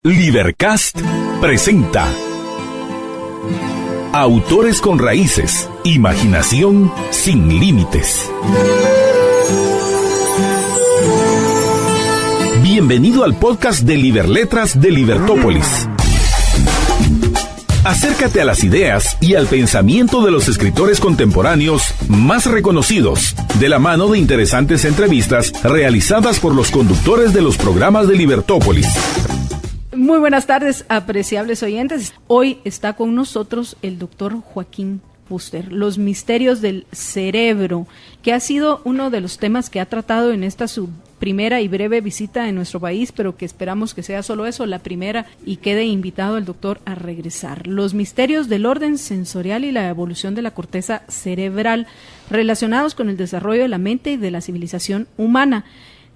Libercast presenta Autores con Raíces, Imaginación sin Límites. Bienvenido al podcast de Liberletras de Libertópolis. Acércate a las ideas y al pensamiento de los escritores contemporáneos más reconocidos, de la mano de interesantes entrevistas realizadas por los conductores de los programas de Libertópolis. Muy buenas tardes, apreciables oyentes. Hoy está con nosotros el doctor Joaquín Fuster, los misterios del cerebro, que ha sido uno de los temas que ha tratado en esta su primera y breve visita en nuestro país, pero que esperamos que sea solo eso, la primera, y quede invitado el doctor a regresar. Los misterios del orden sensorial y la evolución de la corteza cerebral relacionados con el desarrollo de la mente y de la civilización humana.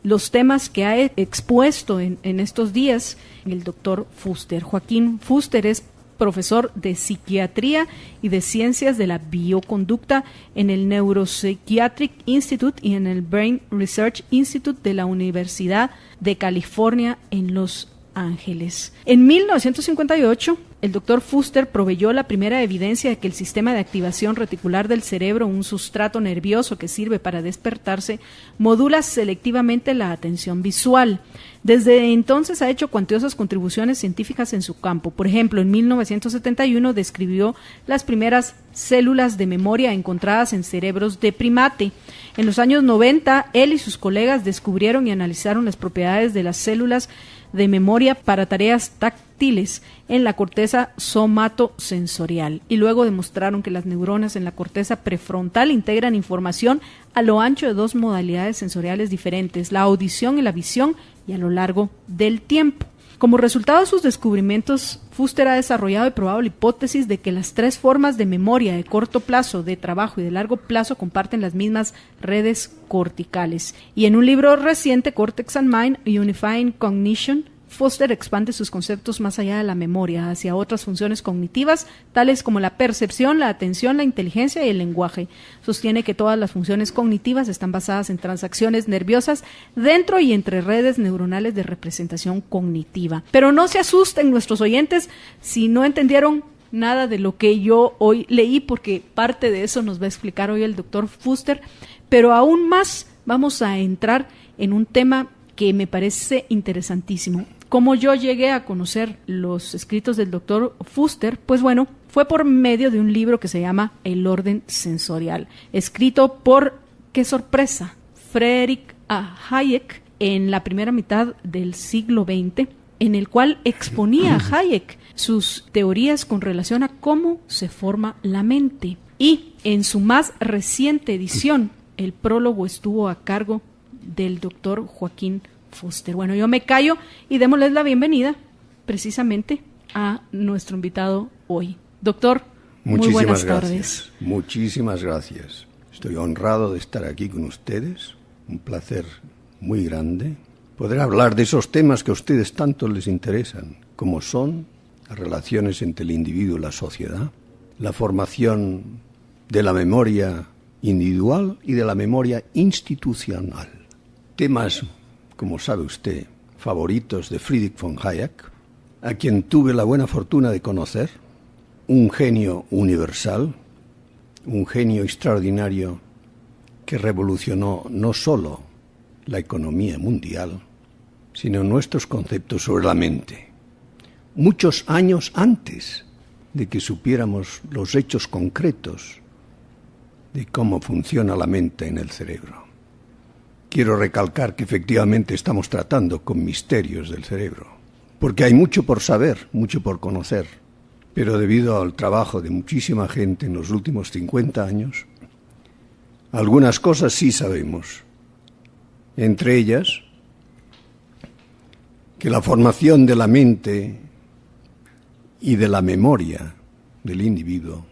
Los temas que ha expuesto en estos días el doctor Fuster. Joaquín Fuster es profesor de psiquiatría y de ciencias de la bioconducta en el Neuropsychiatric Institute y en el Brain Research Institute de la Universidad de California en Los Ángeles. En 1958, el doctor Fuster proveyó la primera evidencia de que el sistema de activación reticular del cerebro, un sustrato nervioso que sirve para despertarse, modula selectivamente la atención visual. Desde entonces ha hecho cuantiosas contribuciones científicas en su campo. Por ejemplo, en 1971 describió las primeras células de memoria encontradas en cerebros de primate. En los años 90, él y sus colegas descubrieron y analizaron las propiedades de las células de memoria para tareas táctiles en la corteza somatosensorial y luego demostraron que las neuronas en la corteza prefrontal integran información a lo ancho de dos modalidades sensoriales diferentes, la audición y la visión, y a lo largo del tiempo. Como resultado de sus descubrimientos, Fuster ha desarrollado y probado la hipótesis de que las tres formas de memoria de corto plazo, de trabajo y de largo plazo comparten las mismas redes corticales. Y en un libro reciente, Cortex and Mind, Unifying Cognition, Fuster expande sus conceptos más allá de la memoria, hacia otras funciones cognitivas, tales como la percepción, la atención, la inteligencia y el lenguaje. Sostiene que todas las funciones cognitivas están basadas en transacciones nerviosas dentro y entre redes neuronales de representación cognitiva. Pero no se asusten nuestros oyentes si no entendieron nada de lo que yo hoy leí, porque parte de eso nos va a explicar hoy el doctor Fuster, pero aún más vamos a entrar en un tema que me parece interesantísimo. ¿Cómo yo llegué a conocer los escritos del doctor Fuster? Pues bueno, fue por medio de un libro que se llama El orden sensorial, escrito por, qué sorpresa, Friedrich Hayek en la primera mitad del siglo XX, en el cual exponía Hayek sus teorías con relación a cómo se forma la mente. Y en su más reciente edición, el prólogo estuvo a cargo del doctor Joaquín Fuster. Bueno, yo me callo y démosles la bienvenida precisamente a nuestro invitado hoy. Doctor, muy buenas tardes. Muchísimas gracias. Estoy honrado de estar aquí con ustedes. Un placer muy grande poder hablar de esos temas que a ustedes tanto les interesan, como son las relaciones entre el individuo y la sociedad, la formación de la memoria individual y de la memoria institucional. Temas, como sabe usted, favoritos de Friedrich von Hayek, a quien tuve la buena fortuna de conocer, un genio universal, un genio extraordinario que revolucionó no solo la economía mundial, sino nuestros conceptos sobre la mente, muchos años antes de que supiéramos los hechos concretos de cómo funciona la mente en el cerebro. Quiero recalcar que efectivamente estamos tratando con misterios del cerebro, porque hay mucho por saber, mucho por conocer, pero debido al trabajo de muchísima gente en los últimos 50 años, algunas cosas sí sabemos, entre ellas que la formación de la mente y de la memoria del individuo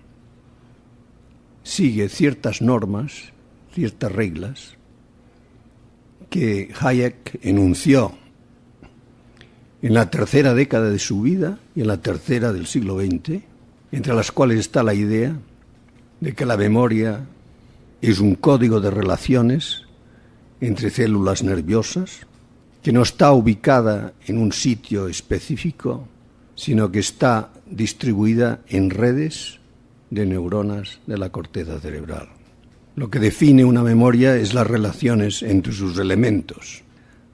sigue ciertas normas, ciertas reglas, que Hayek enunció en la tercera década de su vida y en la tercera del siglo XX, entre las cuales está la idea de que la memoria es un código de relaciones entre células nerviosas que no está ubicada en un sitio específico, sino que está distribuida en redes de neuronas de la corteza cerebral. Lo que define una memoria es las relaciones entre sus elementos,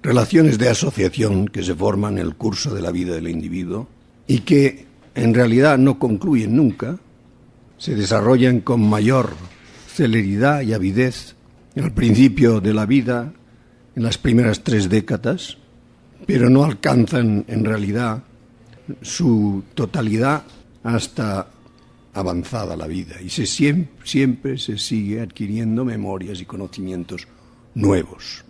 relaciones de asociación que se forman en el curso de la vida del individuo y que en realidad no concluyen nunca, se desarrollan con mayor celeridad y avidez al principio de la vida, en las primeras 3 décadas, pero no alcanzan en realidad su totalidad hasta avanzada la vida. Y siempre se sigue adquiriendo memorias y conocimientos nuevos.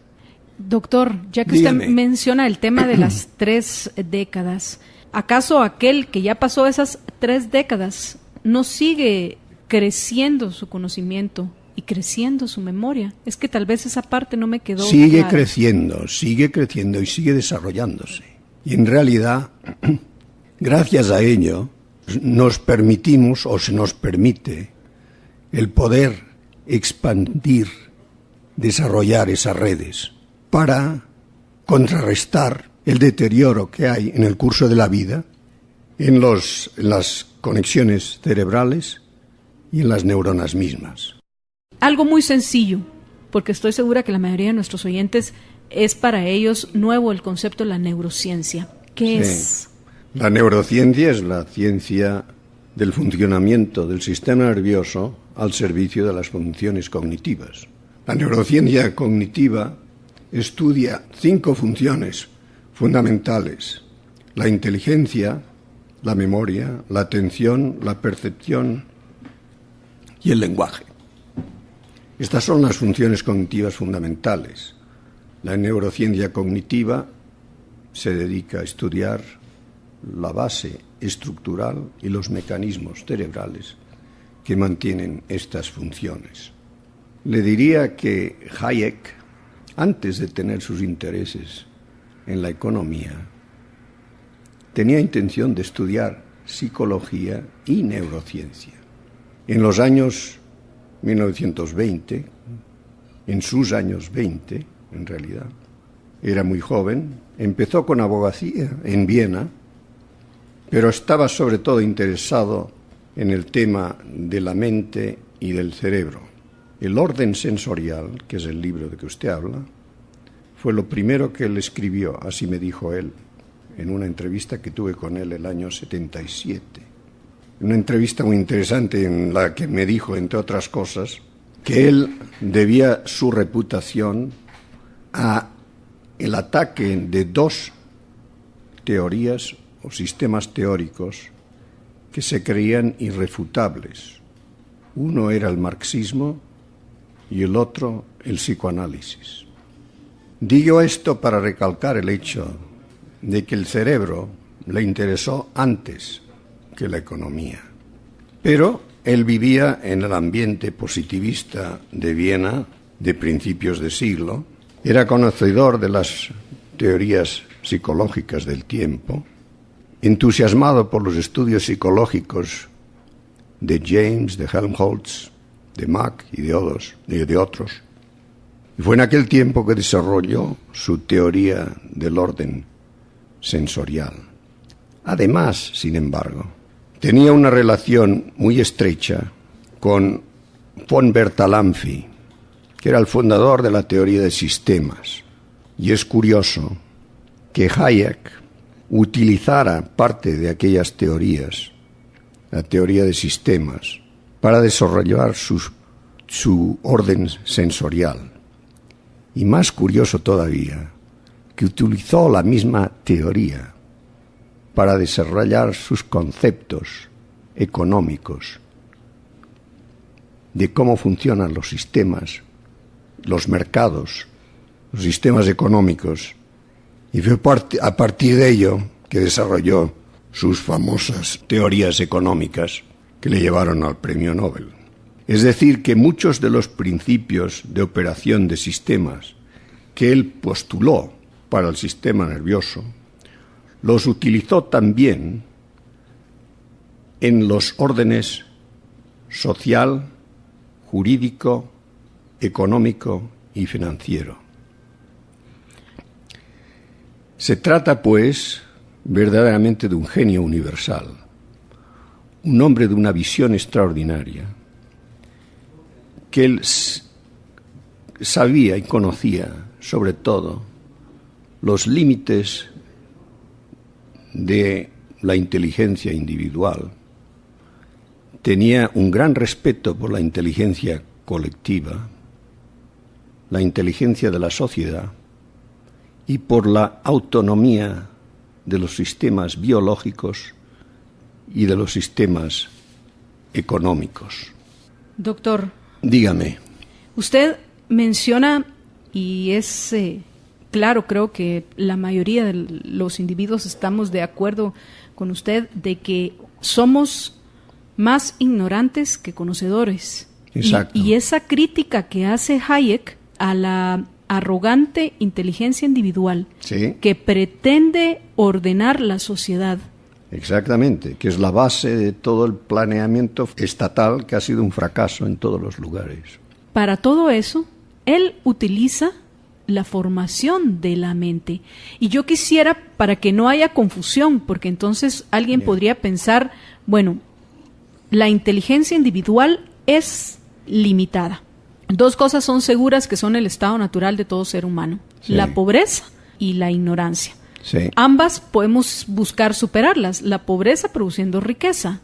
Doctor, ya que Dígame. usted menciona el tema de las 3 décadas, ¿acaso aquel que ya pasó esas 3 décadas no sigue creciendo su conocimiento y creciendo su memoria? Es que tal vez esa parte no me quedó Sigue clara. creciendo y sigue desarrollándose. Y en realidad, gracias a ello, nos permitimos o se nos permite el poder expandir, desarrollar esas redes para contrarrestar el deterioro que hay en el curso de la vida, en las conexiones cerebrales y en las neuronas mismas. Algo muy sencillo, porque estoy segura que la mayoría de nuestros oyentes es para ellos nuevo el concepto de la neurociencia. ¿Qué es? La neurociencia es la ciencia del funcionamiento del sistema nervioso al servicio de las funciones cognitivas. La neurociencia cognitiva estudia 5 funciones fundamentales: la inteligencia, la memoria, la atención, la percepción y el lenguaje. Estas son las funciones cognitivas fundamentales. La neurociencia cognitiva se dedica a estudiar la base estructural y los mecanismos cerebrales que mantienen estas funciones. Le diría que Hayek, antes de tener sus intereses en la economía, tenía intención de estudiar psicología y neurociencia. En los años 1920, en sus años 20, en realidad, era muy joven, empezó con abogacía en Viena, pero estaba sobre todo interesado en el tema de la mente y del cerebro. El orden sensorial, que es el libro de que usted habla, fue lo primero que él escribió, así me dijo él, en una entrevista que tuve con él el año 77. Una entrevista muy interesante en la que me dijo, entre otras cosas, que él debía su reputación a el ataque de 2 teorías o sistemas teóricos que se creían irrefutables. Uno era el marxismo y el otro el psicoanálisis. Digo esto para recalcar el hecho de que el cerebro le interesó antes que la economía. Pero él vivía en el ambiente positivista de Viena de principios de siglo, era conocedor de las teorías psicológicas del tiempo, entusiasmado por los estudios psicológicos de James, de Helmholtz, de Mach y de otros. Y fue en aquel tiempo que desarrolló su teoría del orden sensorial. Además, sin embargo, tenía una relación muy estrecha con von Bertalanffy, que era el fundador de la teoría de sistemas. Y es curioso que Hayek utilizara parte de aquellas teorías, la teoría de sistemas, para desarrollar su orden sensorial. Y más curioso todavía, que utilizó la misma teoría para desarrollar sus conceptos económicos de cómo funcionan los sistemas, los mercados, los sistemas económicos, y fue a partir de ello que desarrolló sus famosas teorías económicas que le llevaron al premio Nobel. Es decir, que muchos de los principios de operación de sistemas que él postuló para el sistema nervioso los utilizó también en los órdenes social, jurídico, económico y financiero. Se trata, pues, verdaderamente de un genio universal, un hombre de una visión extraordinaria, que él sabía y conocía, sobre todo, los límites de la inteligencia individual. Tenía un gran respeto por la inteligencia colectiva, la inteligencia de la sociedad y por la autonomía de los sistemas biológicos y de los sistemas económicos. Doctor, dígame. Usted menciona, y es claro, creo que la mayoría de los individuos estamos de acuerdo con usted, de que somos más ignorantes que conocedores. Exacto. Y esa crítica que hace Hayek a la arrogante inteligencia individual, sí, que pretende ordenar la sociedad. Exactamente, que es la base de todo el planeamiento estatal, que ha sido un fracaso en todos los lugares. Para todo eso, él utiliza la formación de la mente. Y yo quisiera, para que no haya confusión, porque entonces alguien podría pensar, bueno, la inteligencia individual es limitada. Dos cosas son seguras que son el estado natural de todo ser humano, sí, la pobreza y la ignorancia. Sí. Ambas podemos buscar superarlas, la pobreza produciendo riqueza,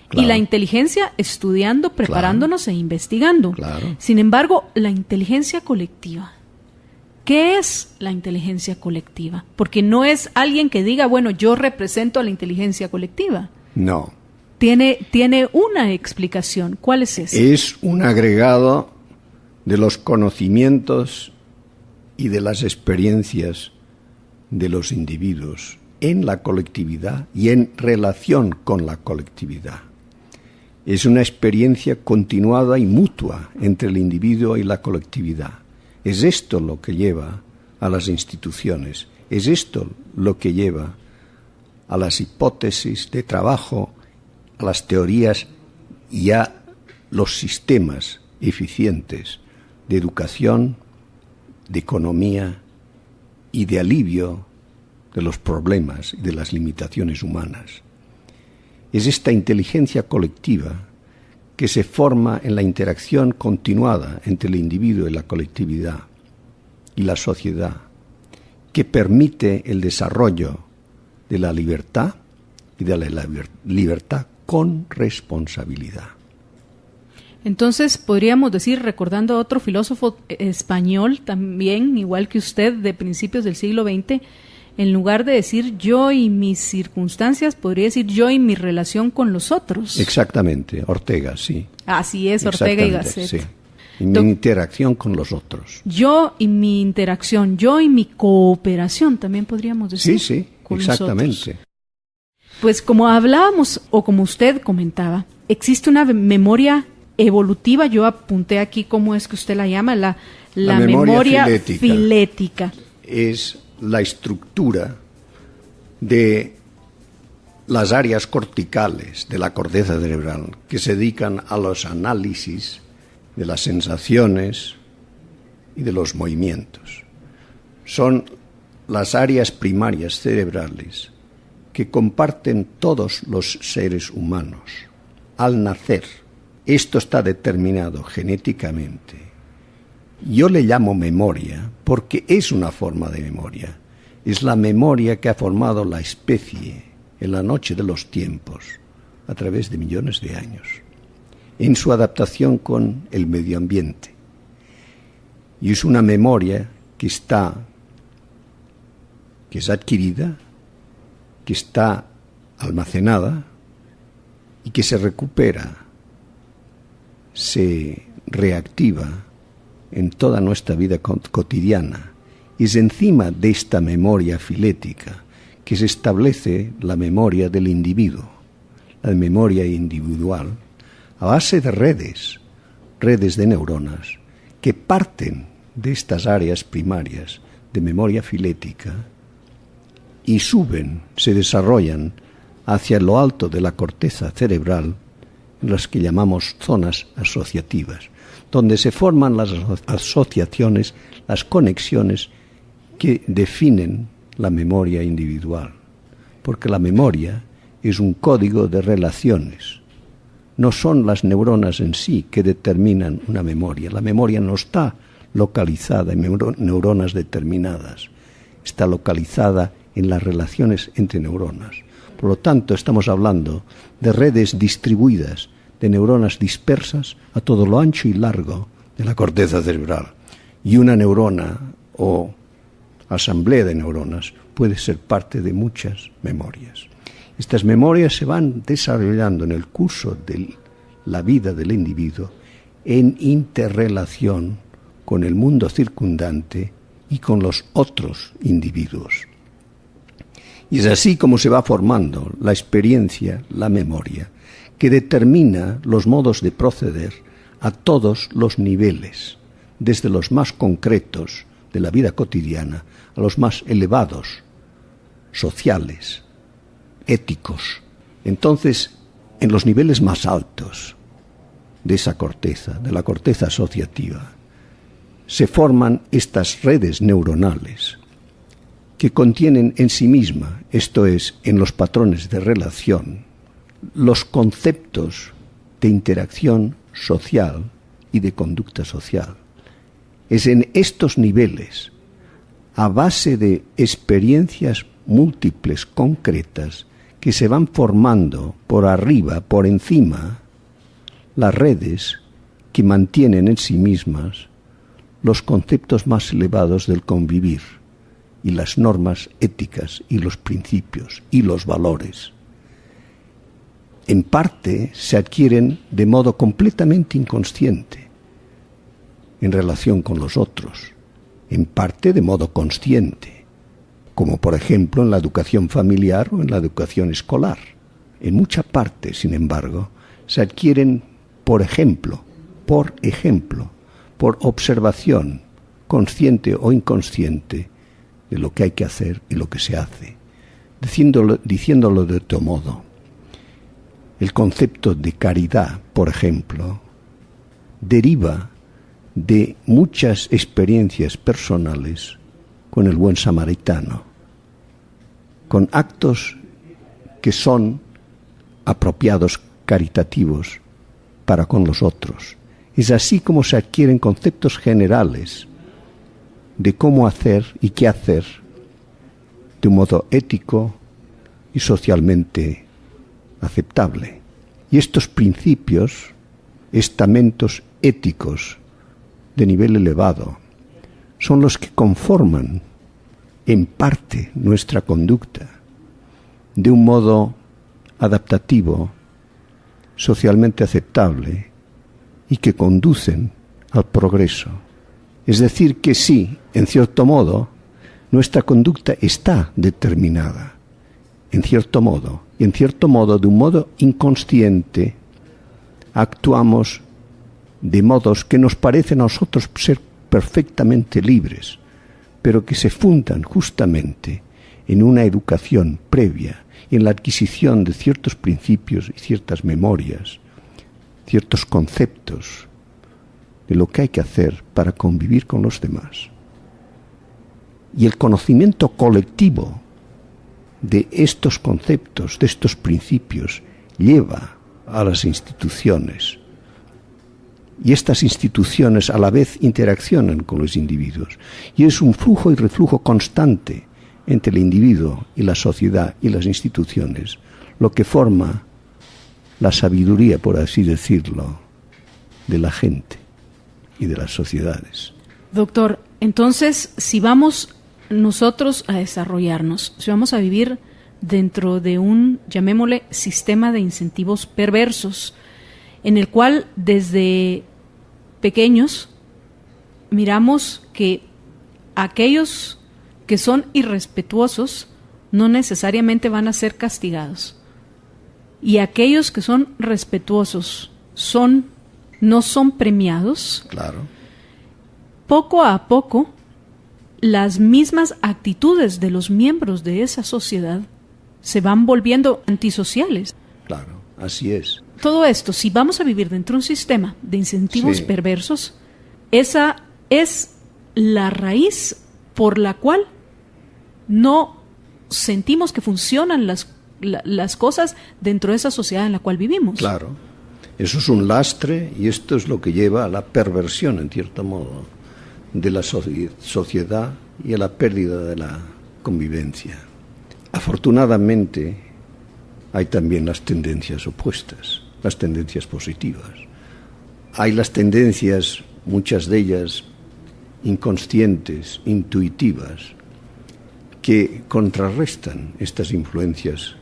claro, y la inteligencia estudiando, preparándonos, claro, e investigando. Claro. Sin embargo, la inteligencia colectiva, ¿qué es la inteligencia colectiva? Porque no es alguien que diga, bueno, yo represento a la inteligencia colectiva. No. Tiene una explicación. ¿Cuál es esa? Es un agregado de los conocimientos y de las experiencias de los individuos en la colectividad y en relación con la colectividad. Es una experiencia continuada y mutua entre el individuo y la colectividad. Es esto lo que lleva a las instituciones, es esto lo que lleva a las hipótesis de trabajo, a las teorías y a los sistemas eficientes de educación, de economía y de alivio de los problemas y de las limitaciones humanas. Es esta inteligencia colectiva que se forma en la interacción continuada entre el individuo y la colectividad y la sociedad, que permite el desarrollo de la libertad y de la libertad con responsabilidad. Entonces, podríamos decir, recordando a otro filósofo español también, igual que usted, de principios del siglo XX, en lugar de decir yo y mis circunstancias, podría decir yo y mi relación con los otros. Exactamente, Ortega, sí. Así es, Ortega y Gasset. Sí. Y mi interacción con los otros. Yo y mi interacción, yo y mi cooperación, también podríamos decir. Sí, con exactamente. Nosotros. Pues como hablábamos, o como usted comentaba, existe una memoria evolutiva. Yo apunté aquí cómo es que usted la llama, la memoria filética. Es la estructura de las áreas corticales de la corteza cerebral que se dedican a los análisis de las sensaciones y de los movimientos. Son las áreas primarias cerebrales que comparten todos los seres humanos al nacer. Esto está determinado genéticamente. Yo le llamo memoria porque es una forma de memoria. Es la memoria que ha formado la especie en la noche de los tiempos a través de millones de años, en su adaptación con el medio ambiente. Y es una memoria que es adquirida, que está almacenada y que se recupera, se reactiva en toda nuestra vida cotidiana. Es encima de esta memoria filética que se establece la memoria del individuo, la memoria individual, a base de redes de neuronas que parten de estas áreas primarias de memoria filética y suben, se desarrollan hacia lo alto de la corteza cerebral, en las que llamamos zonas asociativas, donde se forman las asociaciones, las conexiones que definen la memoria individual, porque la memoria es un código de relaciones. No son las neuronas en sí que determinan una memoria. La memoria no está localizada en neuronas determinadas, está localizada en las relaciones entre neuronas. Por lo tanto, estamos hablando de redes distribuidas de neuronas dispersas a todo lo ancho y largo de la corteza cerebral. Y una neurona o asamblea de neuronas puede ser parte de muchas memorias. Estas memorias se van desarrollando en el curso de la vida del individuo en interrelación con el mundo circundante y con los otros individuos. Y es así como se va formando la experiencia, la memoria, que determina los modos de proceder a todos los niveles, desde los más concretos de la vida cotidiana a los más elevados, sociales, éticos. Entonces, en los niveles más altos de esa corteza, de la corteza asociativa, se forman estas redes neuronales que contienen en sí misma, esto es, en los patrones de relación, los conceptos de interacción social y de conducta social. Es en estos niveles, a base de experiencias múltiples, concretas, que se van formando por arriba, por encima, las redes que mantienen en sí mismas los conceptos más elevados del convivir y las normas éticas y los principios y los valores. En parte se adquieren de modo completamente inconsciente en relación con los otros, en parte de modo consciente, como por ejemplo en la educación familiar o en la educación escolar. En mucha parte, sin embargo, se adquieren por ejemplo, por observación, consciente o inconsciente, de lo que hay que hacer y lo que se hace. Diciéndolo de otro modo, el concepto de caridad, por ejemplo, deriva de muchas experiencias personales con el buen samaritano, con actos que son apropiados, caritativos para con los otros. Es así como se adquieren conceptos generales de cómo hacer y qué hacer de un modo ético y socialmente aceptable. Y estos principios, estamentos éticos de nivel elevado, son los que conforman en parte nuestra conducta de un modo adaptativo, socialmente aceptable y que conducen al progreso. Es decir, que sí, en cierto modo, nuestra conducta está determinada, en cierto modo, y en cierto modo, de un modo inconsciente, actuamos de modos que nos parecen a nosotros ser perfectamente libres, pero que se fundan justamente en una educación previa, en la adquisición de ciertos principios y ciertas memorias, ciertos conceptos de lo que hay que hacer para convivir con los demás. Y el conocimiento colectivo de estos conceptos, de estos principios, lleva a las instituciones. Y estas instituciones a la vez interaccionan con los individuos. Y es un flujo y reflujo constante entre el individuo y la sociedad y las instituciones, lo que forma la sabiduría, por así decirlo, de la gente y de las sociedades. Doctor, entonces, si vamos nosotros a desarrollarnos, si vamos a vivir dentro de un, llamémosle, sistema de incentivos perversos, en el cual desde pequeños miramos que aquellos que son irrespetuosos no necesariamente van a ser castigados, y aquellos que son respetuosos no son premiados. Claro. Poco a poco, las mismas actitudes de los miembros de esa sociedad se van volviendo antisociales. Claro, así es. Todo esto, si vamos a vivir dentro de un sistema de incentivos perversos, esa es la raíz por la cual no sentimos que funcionan las cosas dentro de esa sociedad en la cual vivimos. Claro, eso es un lastre y esto es lo que lleva a la perversión, en cierto modo, de la sociedad y a la pérdida de la convivencia. Afortunadamente, hay también las tendencias opuestas, las tendencias positivas. Hay las tendencias, muchas de ellas inconscientes, intuitivas, que contrarrestan estas influencias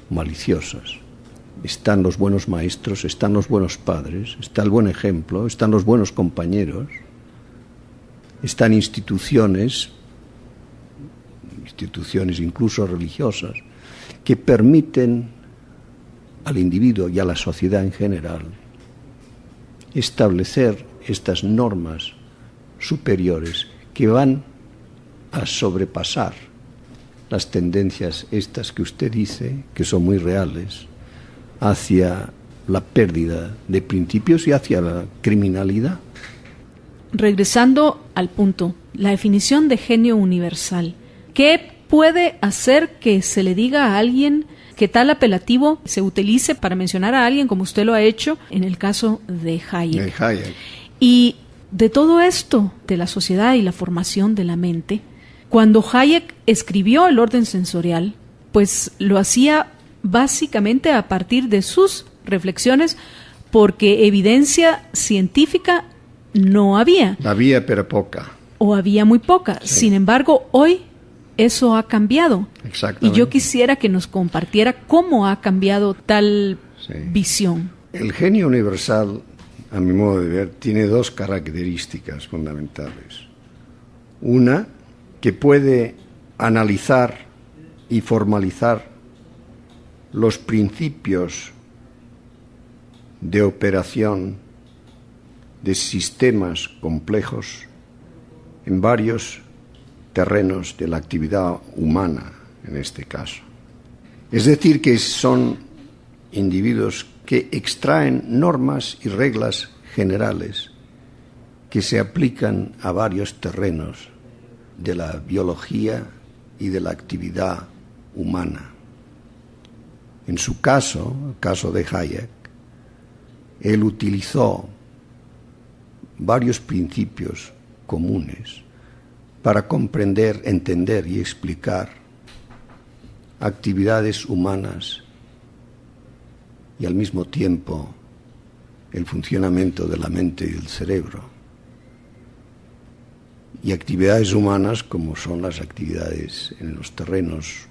maliciosas. Están los buenos maestros, están los buenos padres, está el buen ejemplo, están los buenos compañeros, están instituciones incluso religiosas, que permiten al individuo y a la sociedad en general establecer estas normas superiores que van a sobrepasar las tendencias estas que usted dice, que son muy reales, hacia la pérdida de principios y hacia la criminalidad. Regresando al punto, la definición de genio universal. ¿Qué puede hacer que se le diga a alguien que tal apelativo se utilice para mencionar a alguien como usted lo ha hecho en el caso de Hayek? Y de todo esto, de la sociedad y la formación de la mente, cuando Hayek escribió El orden sensorial, pues lo hacía básicamente a partir de sus reflexiones, porque evidencia científica no había. Había, pero poca. O había muy poca. Sí. Sin embargo, hoy eso ha cambiado. Exactamente. Y yo quisiera que nos compartiera cómo ha cambiado tal visión. El genio universal, a mi modo de ver, tiene dos características fundamentales. Una, que puede analizar y formalizar los principios de operación de sistemas complejos en varios terrenos de la actividad humana, en este caso. Es decir, que son individuos que extraen normas y reglas generales que se aplican a varios terrenos de la biología y de la actividad humana. En su caso, el caso de Hayek, él utilizó varios principios comunes para comprender, entender y explicar actividades humanas y al mismo tiempo el funcionamiento de la mente y del cerebro. Y actividades humanas como son las actividades en los terrenos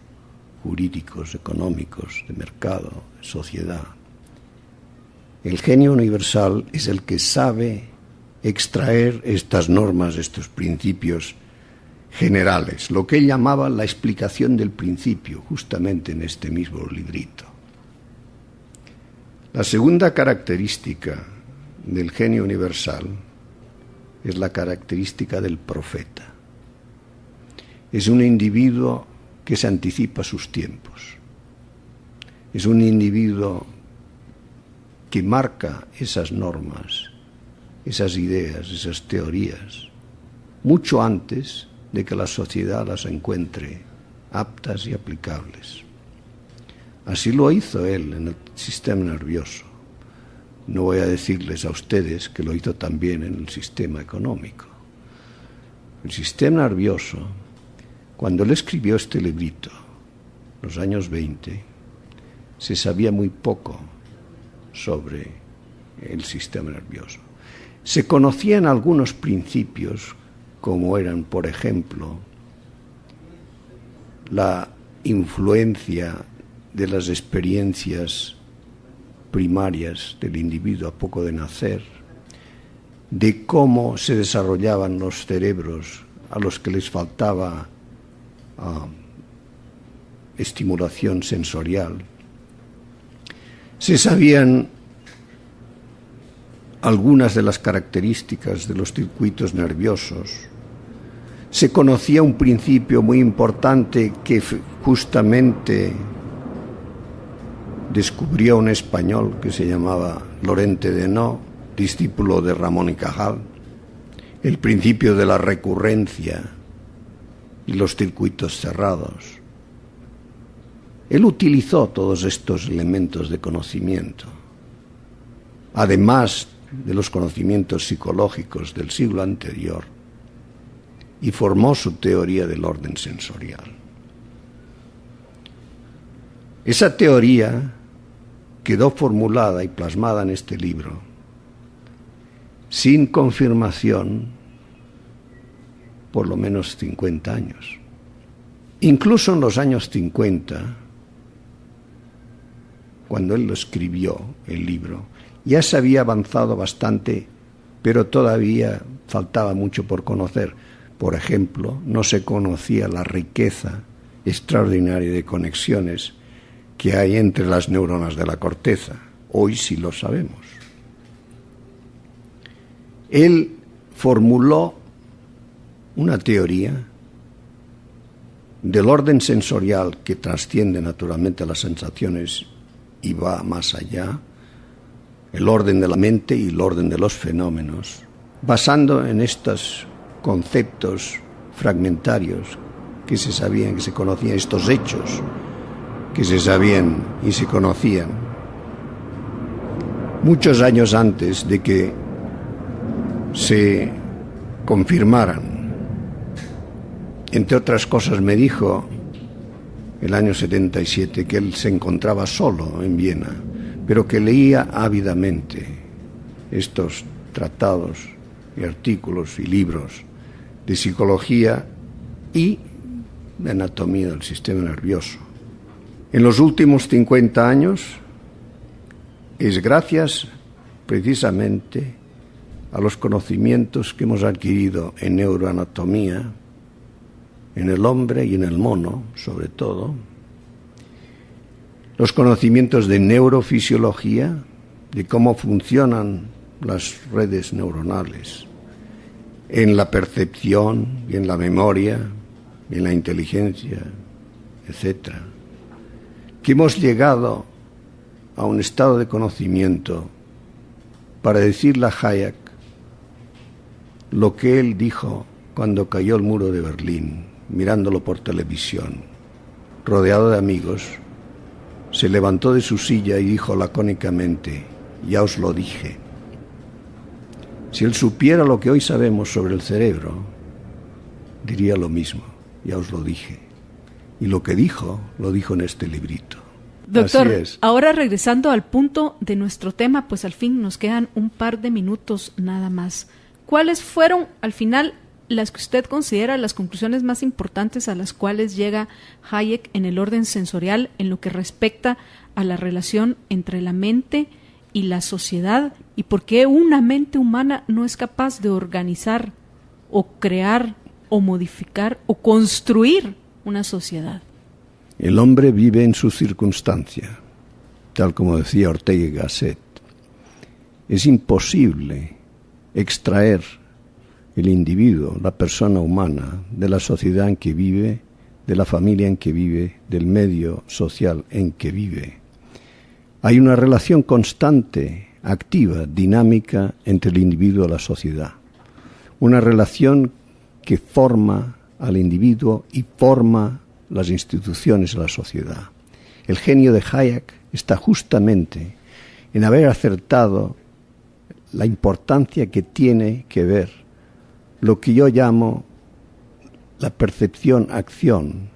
jurídicos, económicos, de mercado, de sociedad. El genio universal es el que sabe extraer estas normas, estos principios generales, lo que él llamaba la explicación del principio, justamente en este mismo librito. La segunda característica del genio universal es la característica del profeta. Es un individuo que se anticipa a sus tiempos. Es un individuo que marca esas normas, esas ideas, esas teorías, mucho antes de que la sociedad las encuentre aptas y aplicables. Así lo hizo él en el sistema nervioso. No voy a decirles a ustedes que lo hizo también en el sistema económico. El sistema nervioso, cuando él escribió este librito, en los años 20, se sabía muy poco sobre el sistema nervioso. Se conocían algunos principios, como eran, por ejemplo, la influencia de las experiencias primarias del individuo a poco de nacer, de cómo se desarrollaban los cerebros a los que les faltaba estimulación sensorial. Se sabían algunas de las características de los circuitos nerviosos. Se conocía un principio muy importante que justamente descubrió un español que se llamaba Lorente de No, discípulo de Ramón y Cajal, el principio de la recurrencia y los circuitos cerrados. Él utilizó todos estos elementos de conocimiento, además de los conocimientos psicológicos del siglo anterior, y formó su teoría del orden sensorial. Esa teoría quedó formulada y plasmada en este libro, sin confirmación, por lo menos 50 años. Incluso en los años 50, cuando él lo escribió, el libro, ya se había avanzado bastante, pero todavía faltaba mucho por conocer. Por ejemplo, no se conocía la riqueza extraordinaria de conexiones que hay entre las neuronas de la corteza. Hoy sí lo sabemos. Él formuló una teoría del orden sensorial que trasciende naturalmente a las sensaciones y va más allá, el orden de la mente y el orden de los fenómenos, basando en estos conceptos fragmentarios que se sabían, que se conocían, estos hechos que se sabían y se conocían muchos años antes de que se confirmaran. Entre otras cosas me dijo el año 77 que él se encontraba solo en Viena, pero que leía ávidamente estos tratados y artículos y libros de psicología y de anatomía del sistema nervioso. En los últimos 50 años es gracias precisamente a los conocimientos que hemos adquirido en neuroanatomía, en el hombre y en el mono, sobre todo, los conocimientos de neurofisiología, de cómo funcionan las redes neuronales, en la percepción y en la memoria, y en la inteligencia, etc., que hemos llegado a un estado de conocimiento para decirle a Hayek lo que él dijo cuando cayó el muro de Berlín, mirándolo por televisión, rodeado de amigos. Se levantó de su silla y dijo lacónicamente: ya os lo dije. Si él supiera lo que hoy sabemos sobre el cerebro, diría lo mismo: ya os lo dije. Y lo que dijo, lo dijo en este librito. Doctor, ahora regresando al punto de nuestro tema, pues al fin nos quedan un par de minutos nada más. ¿Cuáles fueron al final las que usted considera las conclusiones más importantes a las cuales llega Hayek en el orden sensorial en lo que respecta a la relación entre la mente y la sociedad, y por qué una mente humana no es capaz de organizar o crear o modificar o construir una sociedad? El hombre vive en su circunstancia, tal como decía Ortega y Gasset. Es imposible extraer el individuo, la persona humana, de la sociedad en que vive, de la familia en que vive, del medio social en que vive. Hay una relación constante, activa, dinámica entre el individuo y la sociedad. Una relación que forma al individuo y forma las instituciones de la sociedad. El genio de Hayek está justamente en haber acertado la importancia que tiene que ver lo que yo llamo la percepción-acción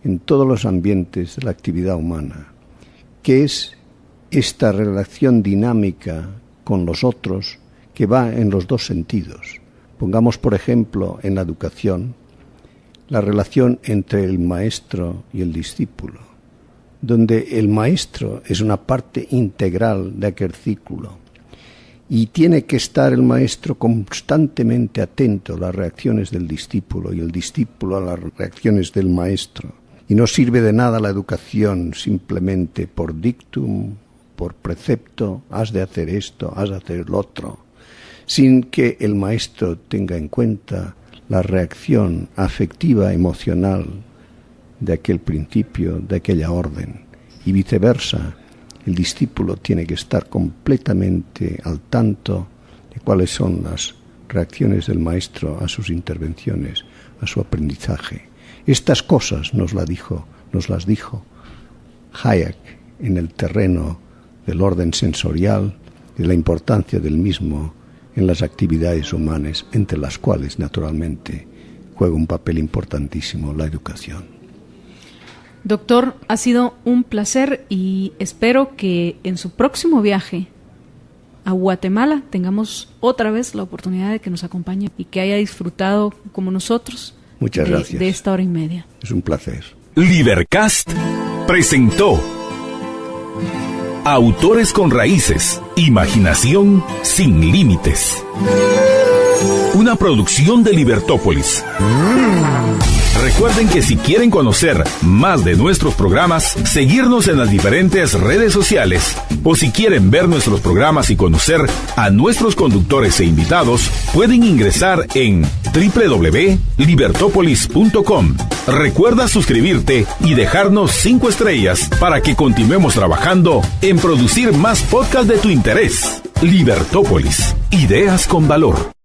en todos los ambientes de la actividad humana, que es esta relación dinámica con los otros que va en los dos sentidos. Pongamos, por ejemplo, en la educación, la relación entre el maestro y el discípulo, donde el maestro es una parte integral de aquel círculo y tiene que estar el maestro constantemente atento a las reacciones del discípulo y el discípulo a las reacciones del maestro. Y no sirve de nada la educación simplemente por dictum, por precepto: has de hacer esto, has de hacer lo otro, sin que el maestro tenga en cuenta la reacción afectiva, emocional de aquel principio, de aquella orden, y viceversa. El discípulo tiene que estar completamente al tanto de cuáles son las reacciones del maestro a sus intervenciones, a su aprendizaje. Estas cosas nos las dijo Hayek en el terreno del orden sensorial y la importancia del mismo en las actividades humanas, entre las cuales, naturalmente, juega un papel importantísimo la educación. Doctor, ha sido un placer y espero que en su próximo viaje a Guatemala tengamos otra vez la oportunidad de que nos acompañe y que haya disfrutado como nosotros. Muchas gracias. De esta hora y media. Es un placer. Libercast presentó Autores con Raíces, Imaginación sin Límites. Una producción de Libertópolis. Recuerden que si quieren conocer más de nuestros programas, seguirnos en las diferentes redes sociales, o si quieren ver nuestros programas y conocer a nuestros conductores e invitados, pueden ingresar en www.libertopolis.com. Recuerda suscribirte y dejarnos 5 estrellas para que continuemos trabajando en producir más podcasts de tu interés. Libertópolis, ideas con valor.